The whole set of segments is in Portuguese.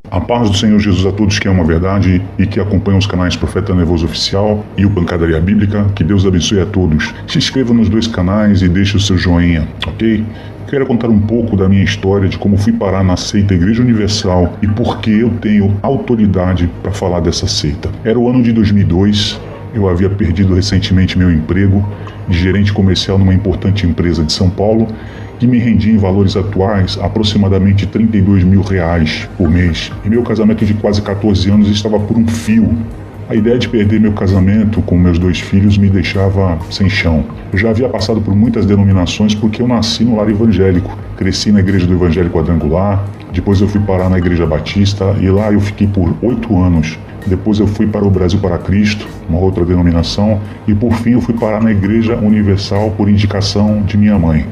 A paz do Senhor Jesus a todos que amam a verdade e que acompanham os canais Profeta Nervoso Oficial e o Pancadaria Bíblica. Que Deus abençoe a todos. Se inscreva nos dois canais e deixe o seu joinha, ok? Quero contar um pouco da minha história, de como fui parar na seita Igreja Universal e por que eu tenho autoridade para falar dessa seita. Era o ano de 2002, eu havia perdido recentemente meu emprego de gerente comercial numa importante empresa de São Paulo, que me rendia em valores atuais aproximadamente R$32 mil por mês. E meu casamento de quase 14 anos estava por um fio. A ideia de perder meu casamento com meus 2 filhos me deixava sem chão. Eu já havia passado por muitas denominações porque eu nasci no lar evangélico. Cresci na igreja do Evangelho Quadrangular, depois eu fui parar na Igreja Batista e lá eu fiquei por 8 anos. Depois eu fui para o Brasil para Cristo, uma outra denominação, e por fim eu fui parar na Igreja Universal por indicação de minha mãe.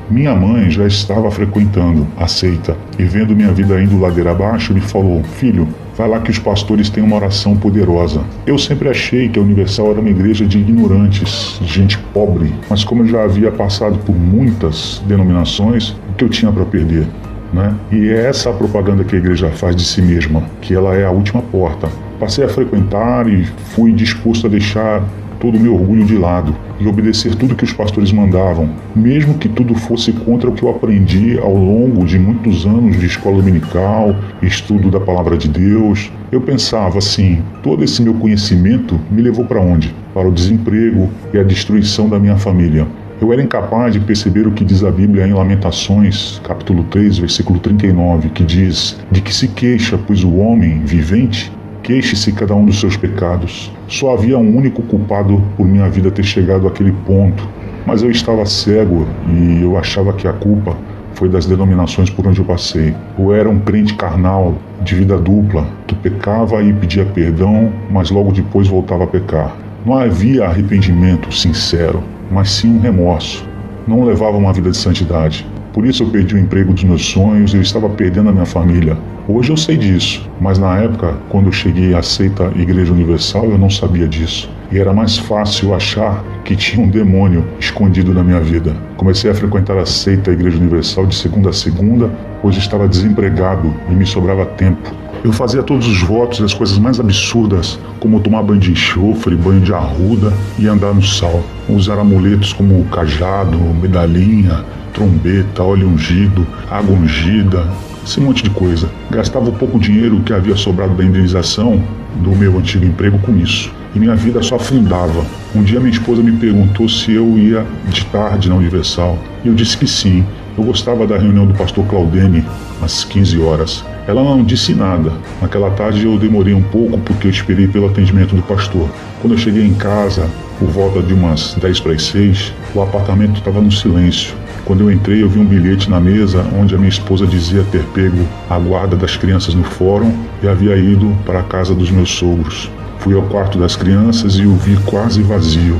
Minha mãe já estava frequentando a seita e vendo minha vida indo ladeira abaixo, me falou: filho, vai lá que os pastores têm uma oração poderosa. Eu sempre achei que a Universal era uma igreja de ignorantes, de gente pobre, mas como eu já havia passado por muitas denominações, o que eu tinha para perder? Né? E é essa a propaganda que a igreja faz de si mesma, que ela é a última porta. Passei a frequentar e fui disposto a deixar todo o meu orgulho de lado e obedecer tudo que os pastores mandavam, mesmo que tudo fosse contra o que eu aprendi ao longo de muitos anos de escola dominical, estudo da palavra de Deus. Eu pensava assim, todo esse meu conhecimento me levou para onde? Para o desemprego e a destruição da minha família. Eu era incapaz de perceber o que diz a Bíblia em Lamentações, capítulo 3, versículo 39, que diz: de que se queixa, pois o homem vivente, queixe-se cada um dos seus pecados. Só havia um único culpado por minha vida ter chegado àquele ponto, mas eu estava cego e eu achava que a culpa foi das denominações por onde eu passei. Eu era um crente carnal, de vida dupla, que pecava e pedia perdão, mas logo depois voltava a pecar. Não havia arrependimento sincero, mas sim um remorso. Não levava uma vida de santidade. Por isso eu perdi o emprego dos meus sonhos e eu estava perdendo a minha família. Hoje eu sei disso, mas na época, quando eu cheguei à seita Igreja Universal, eu não sabia disso. E era mais fácil achar que tinha um demônio escondido na minha vida. Comecei a frequentar a seita Igreja Universal de segunda a segunda, pois estava desempregado e me sobrava tempo. Eu fazia todos os votos e as coisas mais absurdas, como tomar banho de enxofre, banho de arruda e andar no sal. Usar amuletos como cajado, medalhinha, trombeta, óleo ungido, água ungida, esse monte de coisa. Gastava o pouco dinheiro que havia sobrado da indenização do meu antigo emprego com isso. E minha vida só afundava. Um dia minha esposa me perguntou se eu ia de tarde na Universal. E eu disse que sim. Eu gostava da reunião do pastor Claudene, às 15 horas. Ela não disse nada. Naquela tarde eu demorei um pouco porque eu esperei pelo atendimento do pastor. Quando eu cheguei em casa, por volta de umas 10:45, o apartamento estava no silêncio. Quando eu entrei, eu vi um bilhete na mesa onde a minha esposa dizia ter pego a guarda das crianças no fórum e havia ido para a casa dos meus sogros. Fui ao quarto das crianças e o vi quase vazio.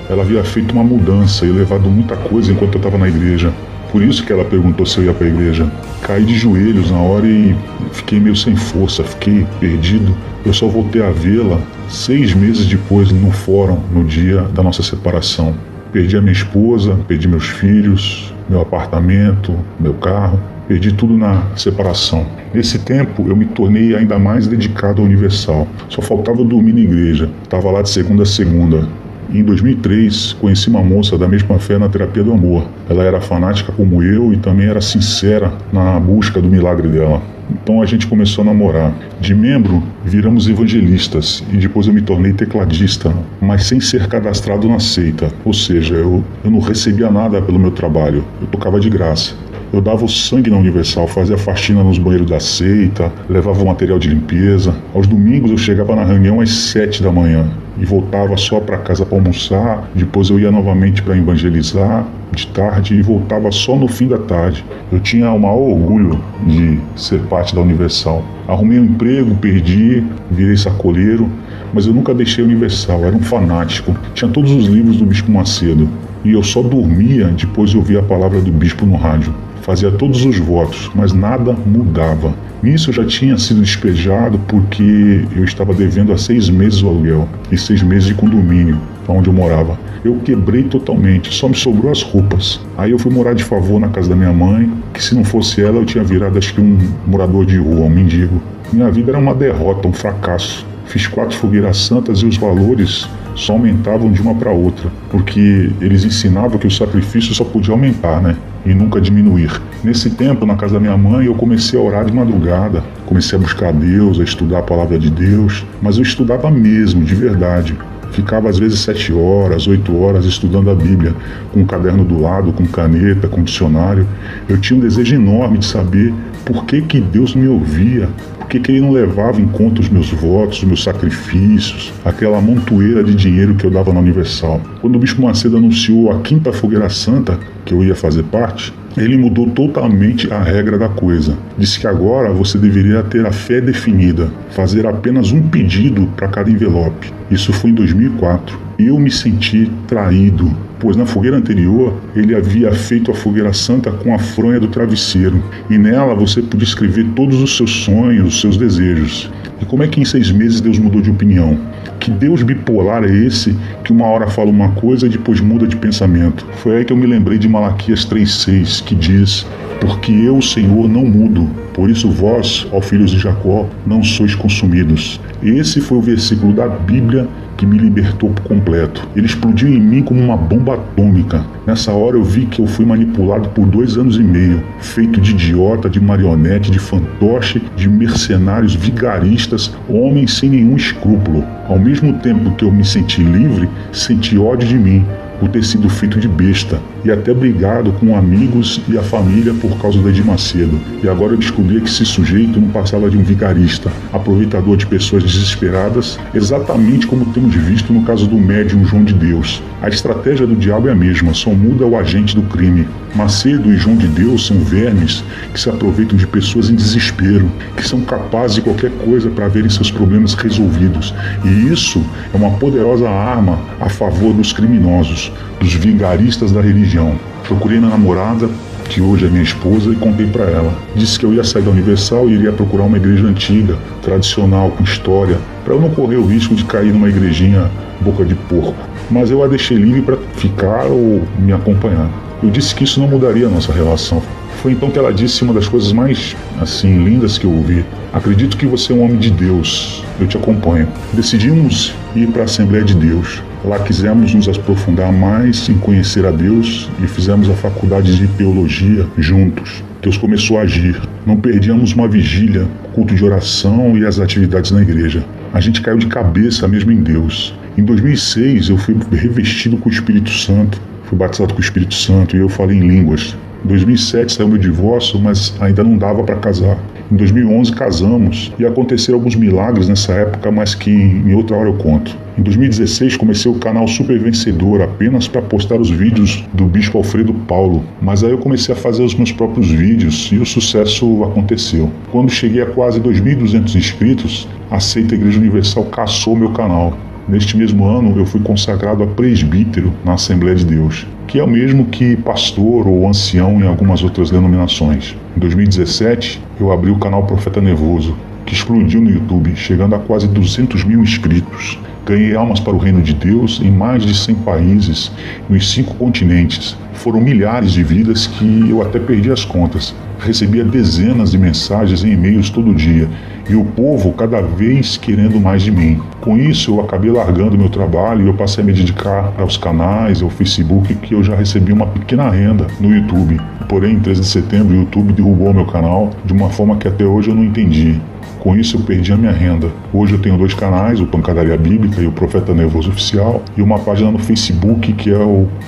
Ela havia feito uma mudança e levado muita coisa enquanto eu estava na igreja. Por isso que ela perguntou se eu ia para a igreja. Caí de joelhos na hora e fiquei meio sem força, fiquei perdido. Eu só voltei a vê-la 6 meses depois no fórum, no dia da nossa separação. Perdi a minha esposa, perdi meus filhos, meu apartamento, meu carro. Perdi tudo na separação. Nesse tempo, eu me tornei ainda mais dedicado ao Universal. Só faltava dormir na igreja. Estava lá de segunda a segunda. Em 2003, conheci uma moça da mesma fé na terapia do amor. Ela era fanática como eu e também era sincera na busca do milagre dela. Então a gente começou a namorar. De membro, viramos evangelistas e depois eu me tornei tecladista, mas sem ser cadastrado na seita. Ou seja, eu não recebia nada pelo meu trabalho, eu tocava de graça. Eu dava o sangue na Universal, fazia faxina nos banheiros da seita, levava material de limpeza. Aos domingos eu chegava na reunião às 7 da manhã e voltava só para casa para almoçar. Depois eu ia novamente para evangelizar de tarde e voltava só no fim da tarde. Eu tinha o maior orgulho de ser parte da Universal. Arrumei um emprego, perdi, virei sacoleiro, mas eu nunca deixei a Universal, era um fanático. Tinha todos os livros do Bispo Macedo e eu só dormia depois de ouvir a palavra do Bispo no rádio. fazia todos os votos, mas nada mudava. Nisso eu já tinha sido despejado porque eu estava devendo há 6 meses o aluguel e 6 meses de condomínio, onde eu morava. Eu quebrei totalmente, só me sobrou as roupas. Aí eu fui morar de favor na casa da minha mãe, que se não fosse ela eu tinha virado acho que um morador de rua, um mendigo. Minha vida era uma derrota, um fracasso. Fiz 4 fogueiras santas e os valores só aumentavam de uma para outra, porque eles ensinavam que o sacrifício só podia aumentar, né? E nunca diminuir. Nesse tempo, na casa da minha mãe, eu comecei a orar de madrugada, comecei a buscar Deus, a estudar a palavra de Deus, mas eu estudava mesmo, de verdade. Ficava às vezes 7 horas, 8 horas estudando a Bíblia, com um caderno do lado, com caneta, com dicionário. Eu tinha um desejo enorme de saber por que Deus me ouvia, por que Ele não levava em conta os meus votos, os meus sacrifícios, aquela montoeira de dinheiro que eu dava na Universal. Quando o Bispo Macedo anunciou a 5ª Fogueira Santa, que eu ia fazer parte, ele mudou totalmente a regra da coisa. Disse que agora você deveria ter a fé definida, fazer apenas um pedido para cada envelope. Isso foi em 2004. Eu me senti traído, pois na fogueira anterior ele havia feito a Fogueira Santa com a fronha do travesseiro, e nela você podia escrever todos os seus sonhos, os seus desejos. E como é que em 6 meses Deus mudou de opinião? Que Deus bipolar é esse que uma hora fala uma coisa e depois muda de pensamento? Foi aí que eu me lembrei de Malaquias 3,6, que diz: porque eu, o Senhor, não mudo, por isso vós, ó filhos de Jacó, não sois consumidos. Esse foi o versículo da Bíblia que me libertou por completo. Ele explodiu em mim como uma bomba atômica. Nessa hora eu vi que eu fui manipulado por 2 anos e meio, feito de idiota, de marionete, de fantoche, de mercenários vigaristas, homens sem nenhum escrúpulo. Ao mesmo tempo que eu me senti livre, senti ódio de mim, por ter sido feito de besta, e até brigado com amigos e a família por causa do Edir Macedo. E agora eu descobri que esse sujeito não passava de um vigarista, aproveitador de pessoas desesperadas, exatamente como temos visto no caso do médium João de Deus. A estratégia do diabo é a mesma, só muda o agente do crime. Macedo e João de Deus são vermes que se aproveitam de pessoas em desespero, que são capazes de qualquer coisa para verem seus problemas resolvidos. E isso é uma poderosa arma a favor dos criminosos, dos vigaristas da religião. Procurei minha namorada, que hoje é minha esposa, e contei para ela. Disse que eu ia sair da Universal e iria procurar uma igreja antiga, tradicional, com história, para eu não correr o risco de cair numa igrejinha boca de porco. Mas eu a deixei livre para ficar ou me acompanhar. Eu disse que isso não mudaria a nossa relação. Foi então que ela disse uma das coisas mais, lindas que eu ouvi. Acredito que você é um homem de Deus, eu te acompanho. Decidimos ir para a Assembleia de Deus. Lá quisemos nos aprofundar mais em conhecer a Deus e fizemos a faculdade de teologia juntos. Deus começou a agir. Não perdíamos uma vigília, culto de oração e as atividades na igreja. A gente caiu de cabeça mesmo em Deus. Em 2006 eu fui revestido com o Espírito Santo. Fui batizado com o Espírito Santo e eu falei em línguas. Em 2007 saiu meu divórcio, mas ainda não dava para casar. Em 2011 casamos e aconteceram alguns milagres nessa época, mas que em outra hora eu conto. Em 2016 comecei o canal Super Vencedor apenas para postar os vídeos do Bispo Alfredo Paulo, mas aí eu comecei a fazer os meus próprios vídeos e o sucesso aconteceu. Quando cheguei a quase 2.200 inscritos, a Seita Igreja Universal cassou meu canal. Neste mesmo ano eu fui consagrado a presbítero na Assembleia de Deus, que é o mesmo que pastor ou ancião em algumas outras denominações. Em 2017 eu abri o canal Profeta Nervoso, que explodiu no YouTube, chegando a quase 200 mil inscritos. Ganhei almas para o reino de Deus em mais de 100 países, nos 5 continentes. Foram milhares de vidas que eu até perdi as contas. Recebia dezenas de mensagens e e-mails todo dia, e o povo cada vez querendo mais de mim. Com isso, eu acabei largando meu trabalho e eu passei a me dedicar aos canais, ao Facebook, que eu já recebi uma pequena renda no YouTube. Porém, em 13 de setembro, o YouTube derrubou meu canal de uma forma que até hoje eu não entendi. Com isso eu perdi a minha renda. Hoje eu tenho 2 canais, o Pancadaria Bíblica e o Profeta Nervoso Oficial, e uma página no Facebook que é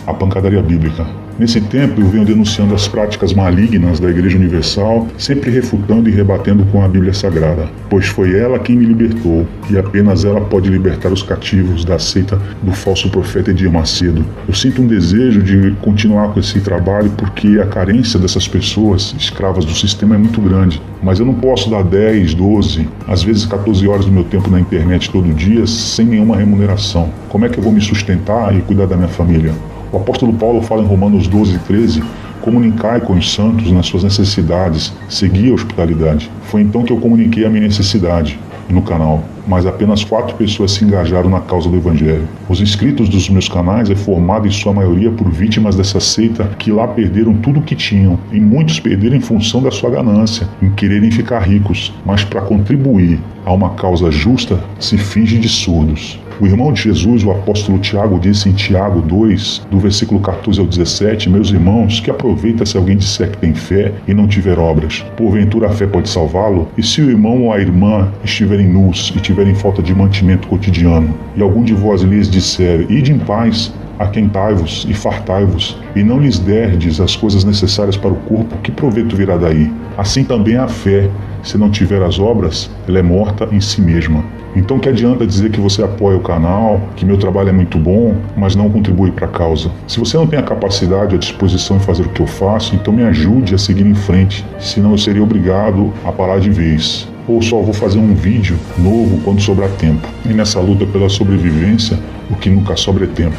a Pancadaria Bíblica. Nesse tempo eu venho denunciando as práticas malignas da Igreja Universal, sempre refutando e rebatendo com a Bíblia Sagrada, pois foi ela quem me libertou, e apenas ela pode libertar os cativos da seita do falso profeta Edir Macedo. Eu sinto um desejo de continuar com esse trabalho porque a carência dessas pessoas, escravas do sistema, é muito grande. Mas eu não posso dar 10, 12, às vezes 14 horas do meu tempo na internet todo dia sem nenhuma remuneração. Como é que eu vou me sustentar e cuidar da minha família? O apóstolo Paulo fala em Romanos 12, 13, comunicai com os santos nas suas necessidades, segui a hospitalidade. Foi então que eu comuniquei a minha necessidade no canal, mas apenas 4 pessoas se engajaram na causa do Evangelho. Os inscritos dos meus canais é formado em sua maioria por vítimas dessa seita que lá perderam tudo o que tinham, e muitos perderam em função da sua ganância, em quererem ficar ricos, mas para contribuir a uma causa justa se finge de surdos. O irmão de Jesus, o apóstolo Tiago, disse em Tiago 2, do versículo 14 ao 17, meus irmãos, que aproveita se alguém disser que tem fé e não tiver obras. Porventura a fé pode salvá-lo? E se o irmão ou a irmã estiverem nus e tiverem falta de mantimento cotidiano, e algum de vós lhes disser, ide em paz, aquentai-vos e fartai-vos, e não lhes derdes as coisas necessárias para o corpo, que proveito virá daí? Assim também a fé, se não tiver as obras, ela é morta em si mesma. Então que adianta dizer que você apoia o canal, que meu trabalho é muito bom, mas não contribui para a causa? Se você não tem a capacidade, a disposição de fazer o que eu faço, então me ajude a seguir em frente, senão eu seria obrigado a parar de vez. Ou só vou fazer um vídeo novo quando sobrar tempo. E nessa luta pela sobrevivência, o que nunca sobra é tempo.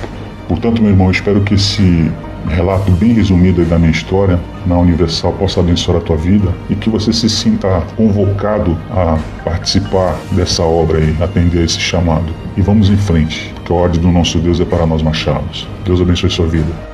Portanto, meu irmão, eu espero que esse relato bem resumido aí da minha história na Universal possa abençoar a tua vida e que você se sinta convocado a participar dessa obra e atender a esse chamado. E vamos em frente, porque a ordem do nosso Deus é para nós marcharmos. Deus abençoe sua vida.